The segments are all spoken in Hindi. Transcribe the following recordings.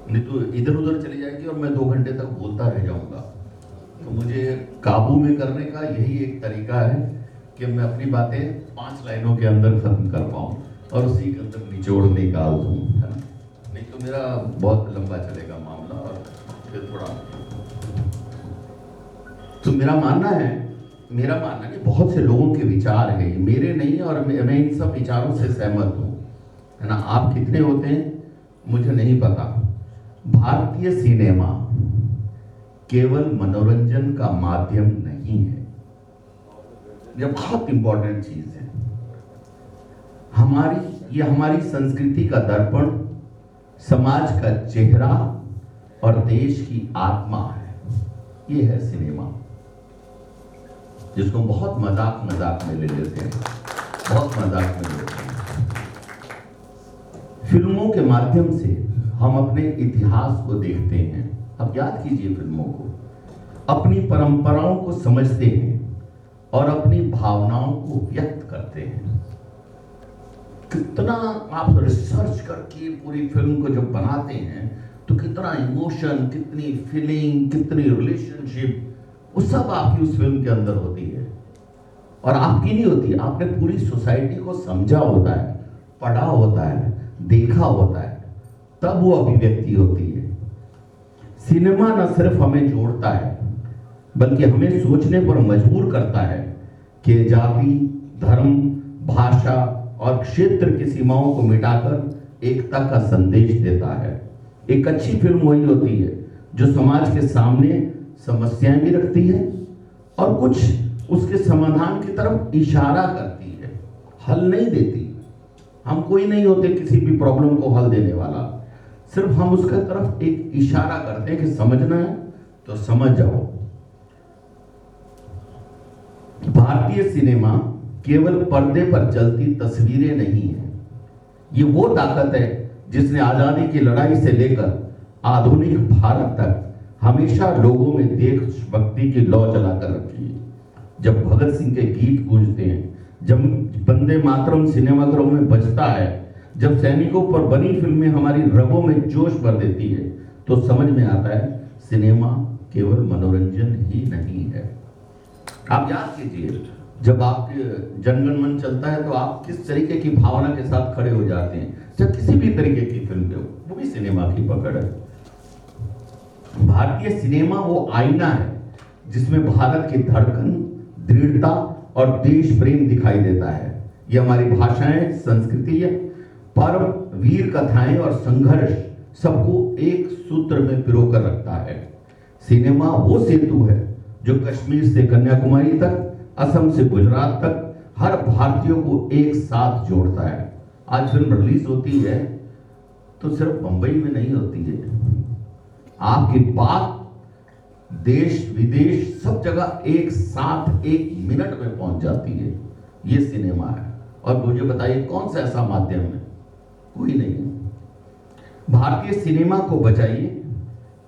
नहीं तो इधर उधर चली जाएगी और मैं 2 घंटे तक बोलता रह जाऊंगा। तो मुझे काबू में करने का यही एक तरीका है कि मैं अपनी बातें 5 लाइनों के अंदर खत्म कर पाऊँ और उसी के अंदर निचोड़ निकाल दूँ, है ना। नहीं तो मेरा बहुत लंबा चलेगा मामला और फिर थोड़ा। तो मेरा मानना कि बहुत से लोगों के विचार हैं, ये मेरे नहीं, और मैं इन सब विचारों से सहमत हूँ, है ना। आप कितने होते हैं मुझे नहीं पता। भारतीय सिनेमा केवल मनोरंजन का माध्यम नहीं है, यह बहुत इंपॉर्टेंट चीज है। ये हमारी संस्कृति का दर्पण, समाज का चेहरा और देश की आत्मा है। ये है सिनेमा, जिसको बहुत मजाक में ले लेते हैं, बहुत मजाक में लेते हैं। फिल्मों के माध्यम से हम अपने इतिहास को देखते हैं। अब याद कीजिए फिल्मों को, अपनी परंपराओं को समझते हैं और अपनी भावनाओं को व्यक्त करते हैं। कितना आप रिसर्च करके पूरी फिल्म को जब बनाते हैं तो कितना इमोशन, कितनी फीलिंग, कितनी रिलेशनशिप, वो सब आपकी उस फिल्म के अंदर होती है। और आपकी नहीं होती, आपने पूरी सोसाइटी को समझा होता है, पढ़ा होता है, देखा होता है, तब वो अभिव्यक्ति होती है। सिनेमा न सिर्फ हमें जोड़ता है बल्कि हमें सोचने पर मजबूर करता है कि जाति, धर्म, भाषा और क्षेत्र की सीमाओं को मिटाकर एकता का संदेश देता है। एक अच्छी फिल्म वही होती है जो समाज के सामने समस्याएं भी रखती है और कुछ उसके समाधान की तरफ इशारा करती है, हल नहीं देती। हम कोई नहीं होते किसी भी प्रॉब्लम को हल देने वाला, सिर्फ हम उसके तरफ एक इशारा करते हैं कि समझना है तो समझ जाओ। भारतीय सिनेमा केवल पर्दे पर चलती तस्वीरें नहीं है, ये वो ताकत है जिसने आजादी की लड़ाई से लेकर आधुनिक भारत तक हमेशा लोगों में देशभक्ति की लौ जलाकर रखी है। जब भगत सिंह के गीत गूंजते हैं, जब वंदे मातरम सिनेमाघरों में बजता है, जब सैनिकों पर बनी फिल्में हमारी रगों में जोश भर देती है, तो समझ में आता है सिनेमा केवल मनोरंजन ही नहीं है। आप याद कीजिए, जब आपके जनगण मन चलता है तो आप किस तरीके की भावना के साथ खड़े हो जाते हैं। जब किसी भी तरीके की फिल्म हो, वो भी सिनेमा की पकड़ है। भारतीय सिनेमा वो आईना है जिसमें भारत की धड़कन, दृढ़ता और देश प्रेम दिखाई देता है। ये हमारी भाषाएं, संस्कृति, पर्व, वीर कथाएं और संघर्ष सबको एक सूत्र में पिरोकर रखता है। सिनेमा वो सेतु है जो कश्मीर से कन्याकुमारी तक, असम से गुजरात तक हर भारतीय को एक साथ जोड़ता है। आज फिल्म रिलीज होती है तो सिर्फ मुंबई में नहीं होती है, आपकी बात देश विदेश सब जगह एक साथ 1 मिनट में पहुंच जाती है। ये सिनेमा है। और मुझे बताइए कौन सा ऐसा माध्यम है? कोई नहीं है। भारतीय सिनेमा को बचाइए।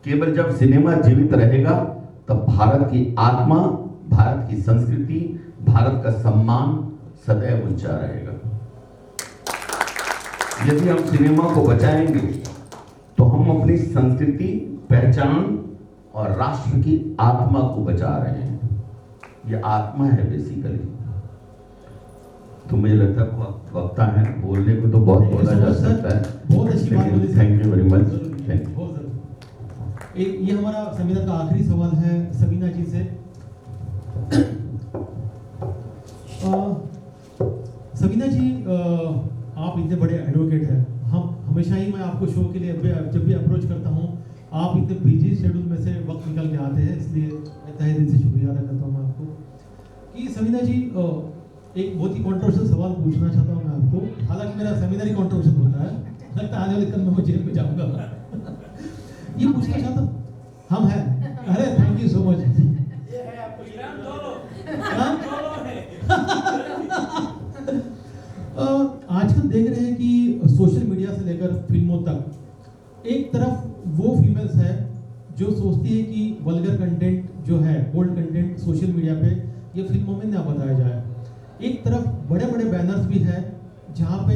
केवल जब सिनेमा जीवित रहेगा तब भारत की आत्मा, भारत की संस्कृति, भारत का सम्मान सदैव ऊंचा रहेगा। यदि हम सिनेमा को बचाएंगे तो हम अपनी संस्कृति, पहचान और राष्ट्र की आत्मा को बचा रहे हैं। ये आत्मा है बेसिकली। तो मुझे लगता है वक्ता है, बोलने को तो बहुत बोला जा सकता है। बहुत अच्छी बात बोली। Thank you very much. Thank you. एक ये हमारा सेमिनार का आखिरी सवाल है सबीना जी से। सबीना जी, आप इतने बड़े एडवोकेट हैं, हम हमेशा ही, मैं आपको शो के लिए जब भी अप्रोच करता हूँ, आप इतने बिजी शेड्यूल में से वक्त निकल के आते हैं, इसलिए मैं तहे दिल से शुक्रिया अदा करता हूँ मैं आपको। कि सबीना जी, एक बहुत ही कंट्रोवर्शियल सवाल पूछना चाहता हूँ मैं आपको। हालांकि मेरा सेमिनार ही कंट्रोवर्शियल होता है, लगता है आने वाले कल मैं जेल में जाऊँगा। ये पूछना चाहता हूँ, हम हैं, अरे थैंक यू सो मच। आजकल देख रहे हैं कि सोशल मीडिया से लेकर फिल्मों तक एक तरफ वो फीमेल्स है जो सोचती है कि वल्गर कंटेंट जो है, बोल्ड कंटेंट सोशल मीडिया पे ये फिल्मों में ना बताया जाए। एक तरफ बड़े बड़े बैनर्स भी है जहाँ पे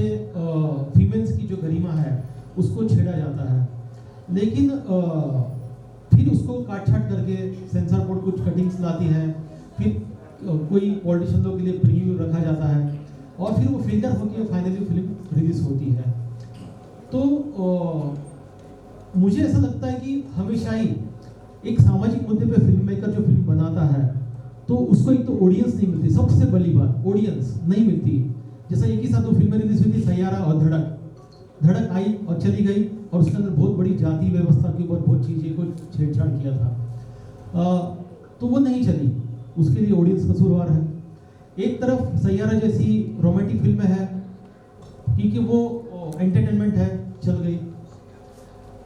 फीमेल्स की जो गरिमा है उसको छेड़ा जाता है। लेकिन फिर उसको काट छाट करके सेंसर बोर्ड कुछ कटिंग्स लाती है, फिर कोई पॉलिटिशियन लोग के लिए प्रीव्यू रखा जाता है और फिर वो फिल्टर होकर फाइनली फिल्म रिलीज होती है। तो मुझे ऐसा लगता है कि हमेशा ही एक सामाजिक मुद्दे पे फिल्म मेकर जो फिल्म बनाता है तो उसको एक तो ऑडियंस नहीं मिलती, सबसे बड़ी बात ऑडियंस नहीं मिलती। जैसा एक ही साथ दो फिल्में रिलीज हुई थी, सैयारा और धड़क आई और चली गई और उसके अंदर बहुत बड़ी जाति व्यवस्था के ऊपर बहुत चीज़ें को छेड़छाड़ किया था, तो वो नहीं चली, उसके लिए ऑडियंस कसूरवार है। एक तरफ सैयारा जैसी रोमांटिक फिल्म है क्योंकि वो एंटरटेनमेंट है, चल गई।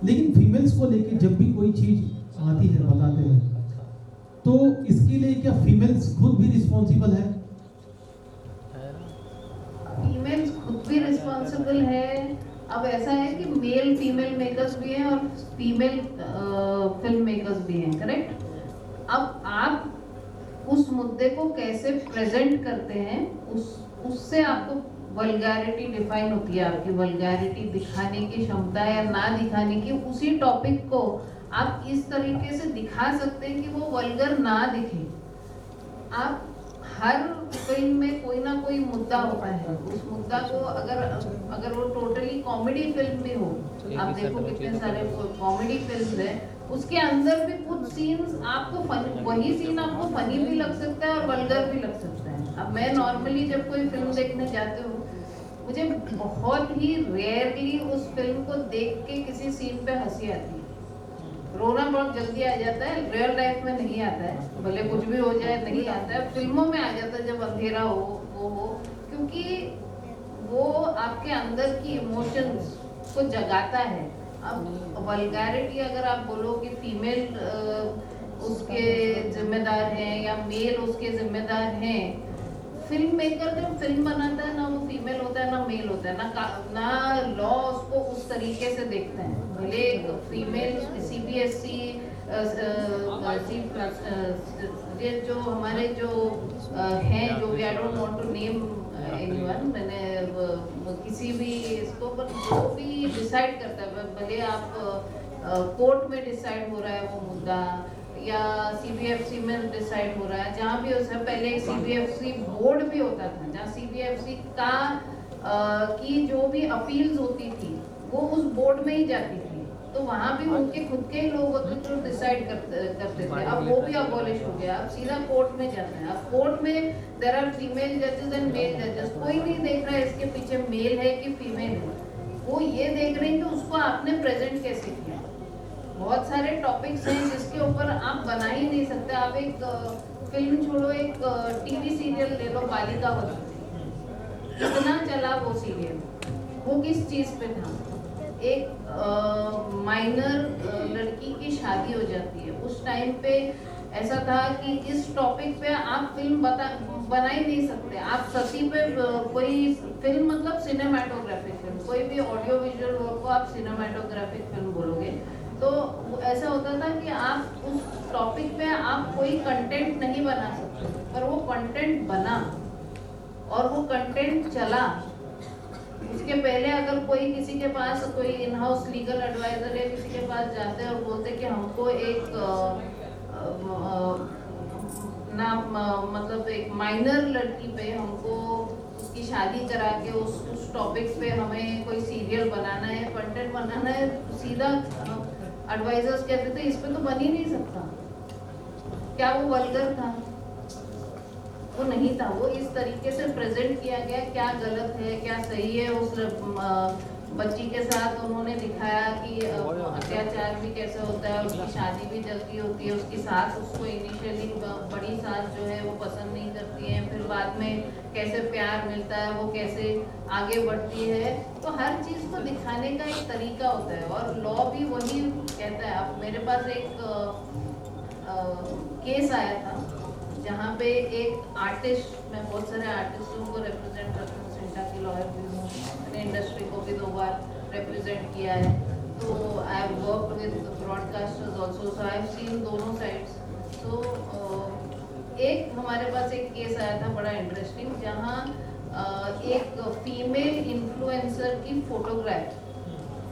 लेकिन फीमेल्स को लेके जब भी कोई चीज़ आती है बताते हैं, तो इसके लिए क्या फीमेल्स खुद भी रिस्पॉन्सिबल है? फीमेल्स खुद भी रिस्पॉन्सिबल है। अब ऐसा है कि मेल फीमेल मेकर्स भी हैं और फीमेल फिल्म मेकर्स भी हैं, करेक्ट। अब आप उस मुद्दे को कैसे प्रेजेंट करते हैं, उससे आपको वल्गैरिटी डिफाइन होती है। आपकी वल्गैरिटी दिखाने की क्षमता या ना दिखाने की, उसी टॉपिक को आप इस तरीके से दिखा सकते हैं कि वो वल्गर ना दिखे। आप हर फिल्म में कोई ना कोई मुद्दा होता है, उस मुद्दा को अगर वो टोटली कॉमेडी फिल्म भी हो, आप देखो कितने सारे कॉमेडी फिल्म है, उसके अंदर भी कुछ सीन्स आपको वही सीन आपको फनी भी लग सकता है और वल्गर भी लग सकता है। अब मैं नॉर्मली जब कोई फिल्म देखने जाती हूँ, मुझे बहुत ही रेयरली उस फिल्म को देख के किसी सीन पे हंसी आती है। रोना बहुत जल्दी आ जाता है, रियल लाइफ में नहीं आता है, भले कुछ भी हो जाए नहीं आता है, फिल्मों में आ जाता है जब अंधेरा हो वो हो, क्योंकि वो आपके अंदर की इमोशंस को जगाता है। अब वल्गैरिटी अगर आप बोलो कि फीमेल उसके जिम्मेदार हैं या मेल उसके जिम्मेदार हैं, फिल्म मेकर जब फिल्म बनाता है ना वो फीमेल होता है ना मेल होता है, ना लॉ उसको उस तरीके से देखते हैं। भले फीमेल सीबीएसई ये जो हमारे जो हैं, जो we I don't want to name anyone, मैंने किसी भी इसको पर जो भी डिसाइड करता है, भले आप कोर्ट में डिसाइड हो रहा है वो मुद्दा या सीबीएफसी में डिसाइड हो रहा है, जहाँ भी उससे पहले एक सीबीएफसी बोर्ड भी होता था, जहाँ सीबीएफसी का की जो भी अपील्स होती थी वो उस बोर्ड में ही जाती थी, तो वहाँ भी उनके खुद के ही लोग होते थे जो डिसाइड करते थे। अब वो भी अबॉलिश हो गया, अब सीधा कोर्ट में जाता है। अब कोर्ट में देयर आर फीमेल जजेस एंड मेल जजेस, कोई नहीं देख रहा है इसके पीछे मेल है कि फीमेल है, वो ये देख रहे हैं कि उसको आपने प्रेजेंट कैसे किया। बहुत सारे टॉपिक्स हैं जिसके ऊपर आप बना ही नहीं सकते। आप एक फिल्म छोड़ो, एक टीवी सीरियल ले लो, बालिकावती, कितना चला वो सीरियल, वो किस चीज पे था? एक माइनर लड़की की शादी हो जाती है, उस टाइम पे ऐसा था कि इस टॉपिक पे आप फिल्म बना ही नहीं सकते। आप सती पे कोई फिल्म, मतलब सिनेमाटोग्राफिक फिल्म, कोई भी ऑडियो विजुअल वर्क को आप सिनेमाटोग्राफिक फिल्म बोलोगे, तो ऐसा होता था कि आप उस टॉपिक पे आप कोई कंटेंट नहीं बना सकते, पर वो कंटेंट बना और वो कंटेंट चला। उसके पहले अगर कोई किसी के पास कोई इन हाउस लीगल एडवाइजर या किसी के पास जाते हैं और बोलते कि हमको एक मतलब एक माइनर लड़की पे हमको उसकी शादी करा के उस टॉपिक पे हमें कोई सीरियल बनाना है, कंटेंट बनाना है, सीधा एडवाइजर्स कहते थे इस पे तो बन ही नहीं सकता। क्या वो वल्गर था? वो नहीं था। वो इस तरीके से प्रेजेंट किया गया, क्या गलत है क्या सही है। उस बच्ची के साथ उन्होंने दिखाया कि अत्याचार भी कैसे होता है, उसकी शादी भी जल्दी होती है, उसकी सास उसको इनिशियली बड़ी सास जो है वो पसंद नहीं करती है, फिर बाद में कैसे प्यार मिलता है, वो कैसे आगे बढ़ती है। तो हर चीज़ को दिखाने का एक तरीका होता है और लॉ भी वही कहता है। अब मेरे पास एक केस आया था जहाँ पे एक आर्टिस्ट, मैं बहुत सारे आर्टिस्टों को रिप्रेजेंट करती हूँ, सेंटा की लॉयर भी हूँ, मैंने इंडस्ट्री को भी 2 बार रिप्रेजेंट किया है, तो I have worked with broadcasters also, so I have seen दोनों साइड्स। तो एक हमारे पास एक केस आया था बड़ा इंटरेस्टिंग, जहाँ एक फीमेल इन्फ्लुएंसर की फोटोग्राफ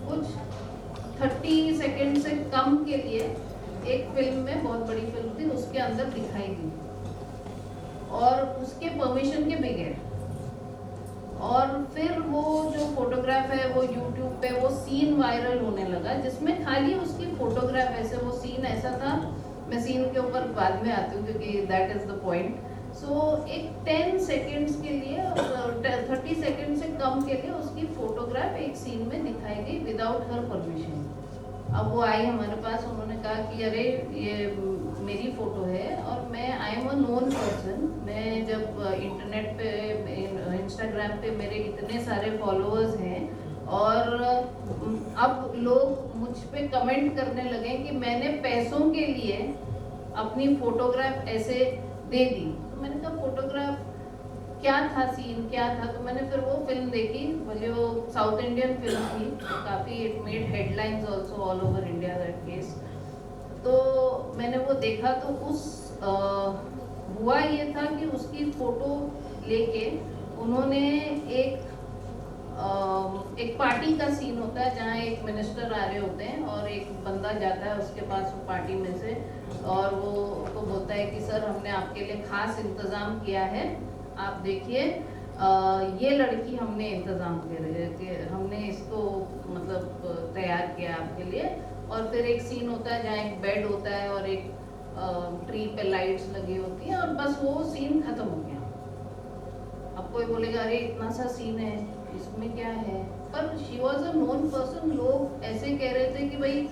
कुछ 30 सेकेंड कम के लिए एक फिल्म में, बहुत बड़ी फिल्म थी, उसके अंदर दिखाई दी और उसके परमिशन के बगैर। और फिर वो जो फोटोग्राफ है वो यूट्यूब पे वो सीन वायरल होने लगा, जिसमें खाली उसकी फोटोग्राफ, ऐसे वो सीन ऐसा था, मैं सीन के ऊपर बाद में आती हूँ क्योंकि दैट इज द पॉइंट। सो एक 10 सेकेंड्स के लिए, 30 सेकेंड से कम के लिए उसकी फोटोग्राफ एक सीन में दिखाई गई विदाउट हर परमिशन। अब वो आई हमारे पास, उन्होंने कहा कि अरे ये मेरी फ़ोटो है और मैं I am a known person, मैं जब इंटरनेट पे, इंस्टाग्राम पे मेरे इतने सारे फॉलोअर्स हैं और अब लोग मुझ पे कमेंट करने लगे कि मैंने पैसों के लिए अपनी फ़ोटोग्राफ ऐसे दे दी। तो मैंने कहा फ़ोटोग्राफ क्या था, सीन क्या था? तो मैंने फिर वो फिल्म देखी, बोले वो साउथ इंडियन फिल्म थी, काफ़ी it made headlines also all over India that case. तो मैंने वो देखा तो उस हुआ ये था कि उसकी फ़ोटो लेके उन्होंने एक पार्टी का सीन होता है जहाँ एक मिनिस्टर आ रहे होते हैं और एक बंदा जाता है उसके पास पार्टी में से, और वो उसको बोलता है कि सर हमने आपके लिए खास इंतज़ाम किया है, आप देखिए ये लड़की हमने इंतज़ाम किया, हमने इसको मतलब तैयार किया आपके लिए। और फिर एक सीन होता है जहाँ एक बेड होता है और एक ट्री पे लाइट्स लगी होती हैं और बस वो सीन ख़त्म हो गया। अब कोई बोलेगा अरे इतना सा सीन है, इसमें क्या है? पर she was a known person. लोग ऐसे कह रहे थे कि भाई